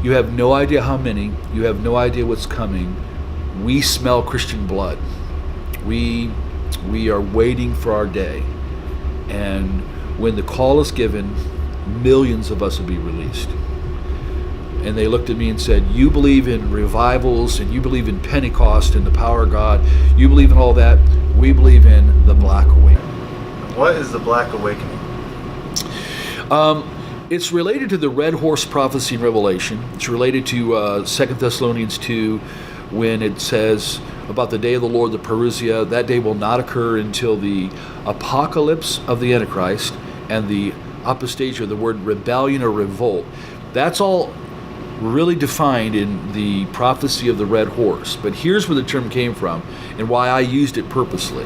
You have no idea how many. You have no idea what's coming. We smell Christian blood. We are waiting for our day. And when the call is given, millions of us will be released. And they looked at me and said, you believe in revivals and you believe in Pentecost and the power of God. You believe in all that. We believe in the Black Awakening. What is the Black Awakening? It's related to the red horse prophecy in Revelation. It's related to 2 Thessalonians 2 when it says about the day of the Lord, the parousia. That day will not occur until the apocalypse of the Antichrist and the apostasia, the word rebellion or revolt. That's all really defined in the prophecy of the red horse. But here's where the term came from and why I used it purposely.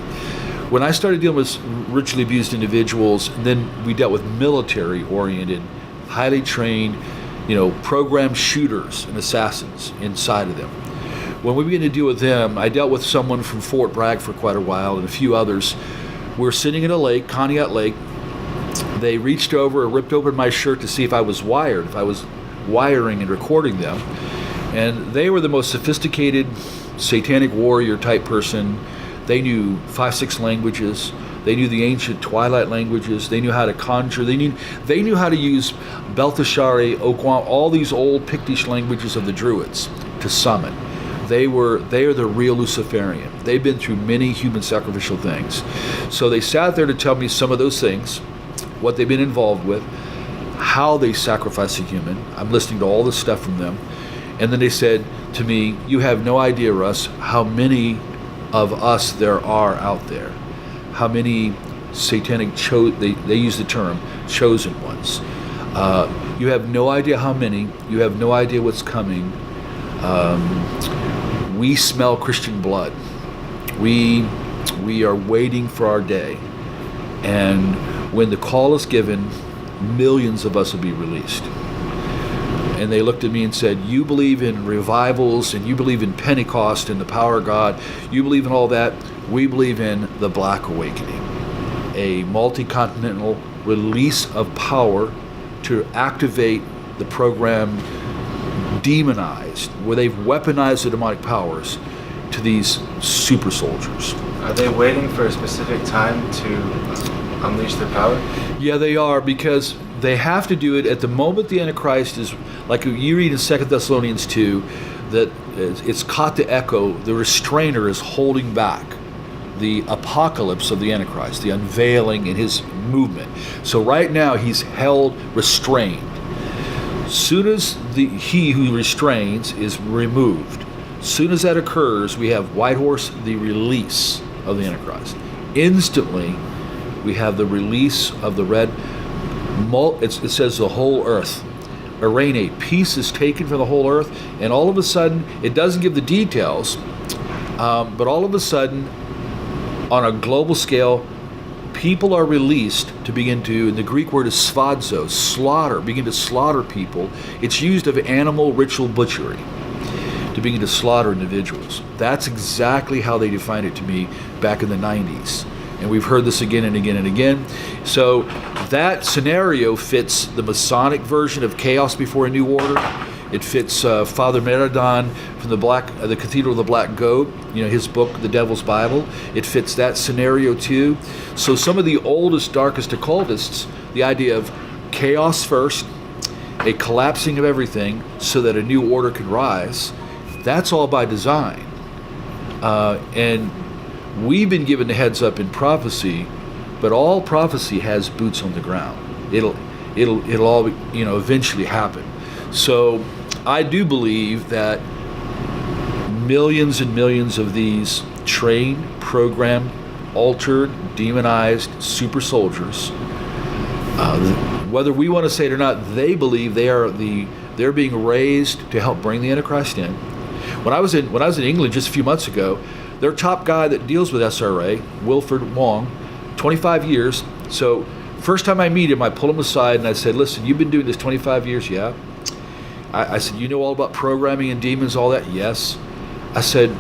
When I started dealing with ritually abused individuals, then we dealt with military-oriented, highly trained, programmed shooters and assassins inside of them. When we began to deal with them, I dealt with someone from Fort Bragg for quite a while and a few others. We were sitting in a lake, Conneaut Lake. They reached over and ripped open my shirt to see if I was wired, if I was wiring and recording them. And they were the most sophisticated satanic warrior type person. They knew 5-6 languages. They knew the ancient twilight languages. They knew how to conjure. They knew how to use Belteshazzar, Okwam, all these old Pictish languages of the Druids to summon. They are the real Luciferian. They've been through many human sacrificial things. So they sat there to tell me some of those things, what they've been involved with, how they sacrifice a human. I'm listening to all this stuff from them. And then they said to me, you have no idea, Russ, how many of us there are out there. How many satanic, they use the term, chosen ones. You have no idea how many. You have no idea what's coming. We smell Christian blood. We are waiting for our day. And when the call is given, millions of us will be released. And they looked at me and said, you believe in revivals and you believe in Pentecost and the power of God. You believe in all that. We believe in the Black Awakening, a multi-continental release of power to activate the program demonized, where they've weaponized the demonic powers to these super soldiers. Are they waiting for a specific time to unleash their power? Yeah, they are, because they have to do it at the moment the Antichrist is, like you read in 2 Thessalonians 2, that it's caught the echo, the restrainer is holding back the apocalypse of the Antichrist, the unveiling in his movement. So right now he's held restrained. Soon as he who restrains is removed, soon as that occurs, we have White Horse, the release of the Antichrist. Instantly, we have the release of the red. It says the whole earth. Arene, peace is taken from the whole earth, and all of a sudden, it doesn't give the details, but all of a sudden, on a global scale, people are released to begin to, and the Greek word is svadzo, slaughter, begin to slaughter people. It's used of animal ritual butchery to begin to slaughter individuals. That's exactly how they defined it to me back in the 90s. And we've heard this again and again and again. So that scenario fits the Masonic version of Chaos Before a New Order. It fits Father Meridon from the Cathedral of the Black Goat, his book, The Devil's Bible. It fits that scenario too. So some of the oldest, darkest occultists, the idea of chaos first, a collapsing of everything so that a new order can rise, that's all by design. And we've been given the heads up in prophecy, but all prophecy has boots on the ground. It'll all eventually happen. So I do believe that millions and millions of these trained, programmed, altered, demonized super soldiers, whether we want to say it or not, they believe they're being raised to help bring the Antichrist in. When I was in England just a few months ago, their top guy that deals with SRA, Wilfred Wong, 25 years. So first time I meet him, I pull him aside and I said, listen, you've been doing this 25 years? Yeah. I said, you know all about programming and demons, all that? Yes. I said,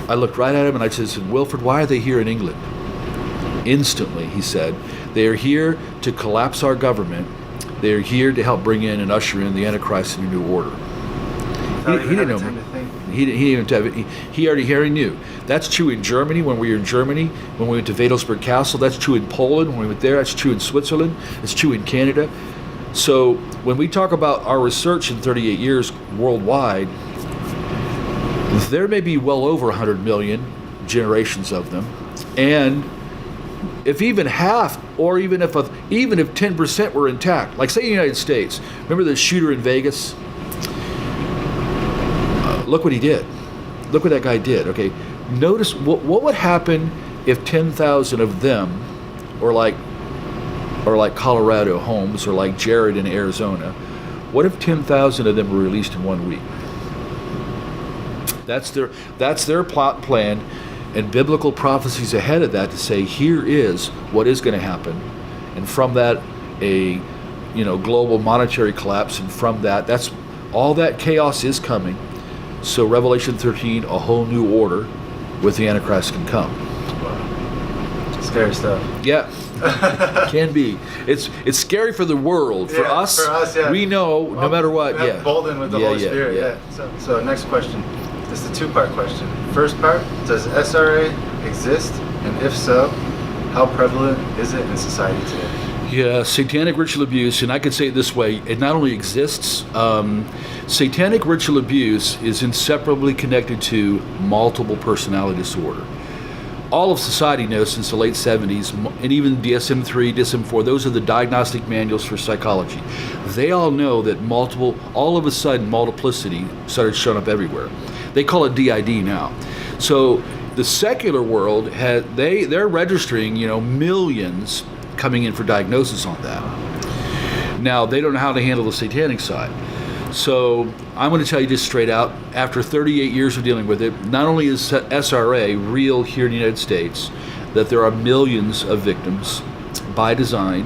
I looked right at him and I said, Wilfred, why are they here in England? Instantly, he said, they are here to collapse our government They're here to help bring in and usher in the Antichrist and the New Order. He didn't know. He didn't even have it. He already knew. That's true in Germany when we were in Germany. When we went to Wedelsburg Castle, that's true in Poland. When we went there, that's true in Switzerland. It's true in Canada. So when we talk about our research in 38 years worldwide, there may be well over 100 million generations of them, and if even half, or even if 10% were intact, like say the United States, remember the shooter in Vegas? Look what he did. Look what that guy did. Okay, notice what would happen if 10,000 of them, or like Colorado Holmes, or like Jared in Arizona, what if 10,000 of them were released in 1 week? That's their plot plan, and biblical prophecies ahead of that to say here is what is going to happen, and from that a global monetary collapse, and from that's all that chaos is coming. So Revelation 13, a whole new order with the Antichrist can come. Wow. Scary stuff. Yeah. Can be. It's scary for the world. For us, yeah. We know no matter what. Yeah. Bolden with the Holy Spirit. Yeah. So next question. This is a two-part question. First part: does SRA exist, and if so, how prevalent is it in society today? Yeah, satanic ritual abuse, and I could say it this way: it not only exists. Satanic ritual abuse is inseparably connected to multiple personality disorder. All of society knows since the late 70s, and even DSM-3, DSM-4, those are the diagnostic manuals for psychology. They all know that all of a sudden, multiplicity started showing up everywhere. They call it DID now. So the secular world, they're registering, millions coming in for diagnosis on that. Now, they don't know how to handle the satanic side. So I'm going to tell you just straight out, after 38 years of dealing with it, not only is SRA real here in the United States, that there are millions of victims by design,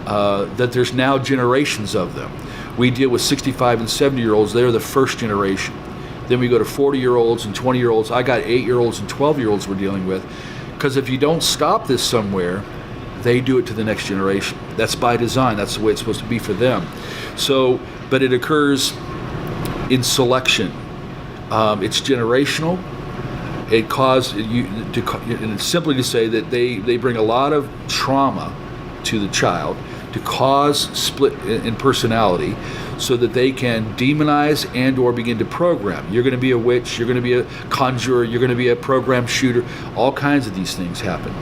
that there's now generations of them. We deal with 65 and 70-year-olds. They're the first generation. Then we go to 40-year-olds and 20-year-olds. I got 8-year-olds and 12-year-olds we're dealing with. Because if you don't stop this somewhere, they do it to the next generation. That's by design. That's the way it's supposed to be for them. So, but it occurs in selection. It's generational. It caused and it's simply to say that they bring a lot of trauma to the child to cause split in personality, so that they can demonize and or begin to program. You're going to be a witch. You're going to be a conjurer. You're going to be a program shooter. All kinds of these things happen.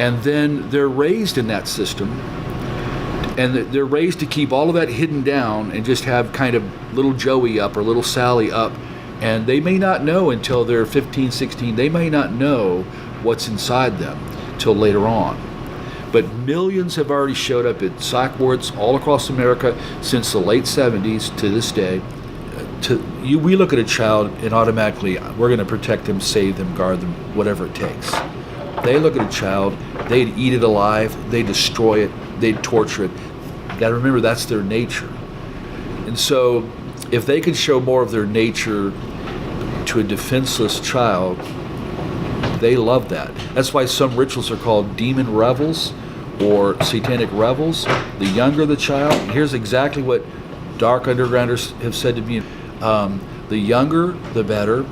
And then they're raised in that system, and they're raised to keep all of that hidden down and just have kind of little Joey up or little Sally up, and they may not know until they're 15, 16, they may not know what's inside them till later on. But millions have already showed up at psych wards all across America since the late 70s to this day. We look at a child and automatically we're going to protect them, save them, guard them, whatever it takes. They look at a child, they'd eat it alive, they'd destroy it, they'd torture it. You got to remember, that's their nature. And so if they can show more of their nature to a defenseless child, they love that. That's why some rituals are called demon revels or satanic revels. The younger the child, here's exactly what dark undergrounders have said to me. The younger, the better.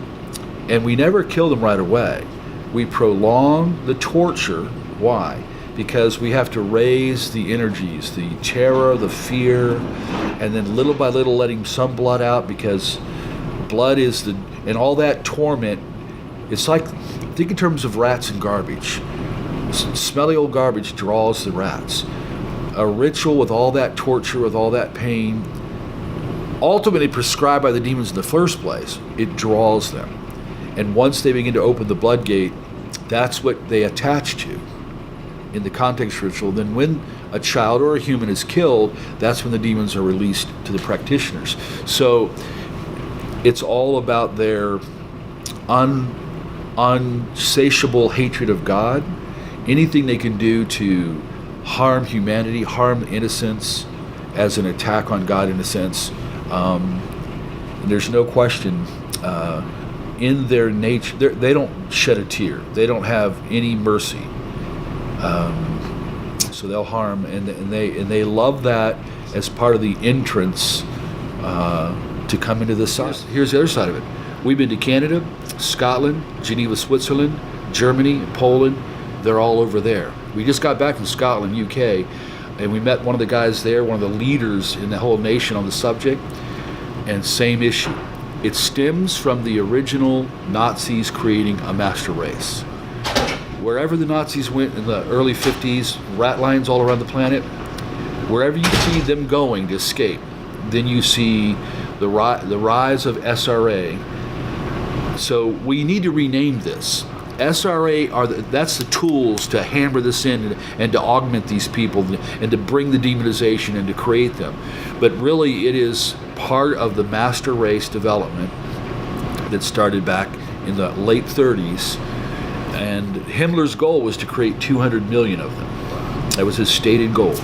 And we never kill them right away. We prolong the torture. Why? Because we have to raise the energies, the terror, the fear, and then little by little letting some blood out, because blood is and all that torment. It's like, think in terms of rats and garbage. Smelly old garbage draws the rats. A ritual with all that torture, with all that pain, ultimately prescribed by the demons in the first place, it draws them. And once they begin to open the blood gate, that's what they attach to in the context ritual. Then when a child or a human is killed, that's when the demons are released to the practitioners. So it's all about their unsatiable hatred of God, anything they can do to harm humanity, harm innocence as an attack on God in a sense. There's no question in their nature, they don't shed a tear. They don't have any mercy. So they'll harm, and they love that. as part of the entrance to come into the side. Here's the other side of it. We've been to Canada, Scotland, Geneva, Switzerland, Germany, Poland. They're all over there. We just got back from Scotland, UK, and we met one of the guys there, one of the leaders in the whole nation on the subject, and same issue. It stems from the original Nazis creating a master race. Wherever the Nazis went in the early 50s, rat lines all around the planet, wherever you see them going to escape, then you see the rise of SRA. So we need to rename this. SRA that's the tools to hammer this in and to augment these people and to bring the demonization and to create them. But really it is part of the master race development that started back in the late 30s. And Himmler's goal was to create 200 million of them. That was his stated goal.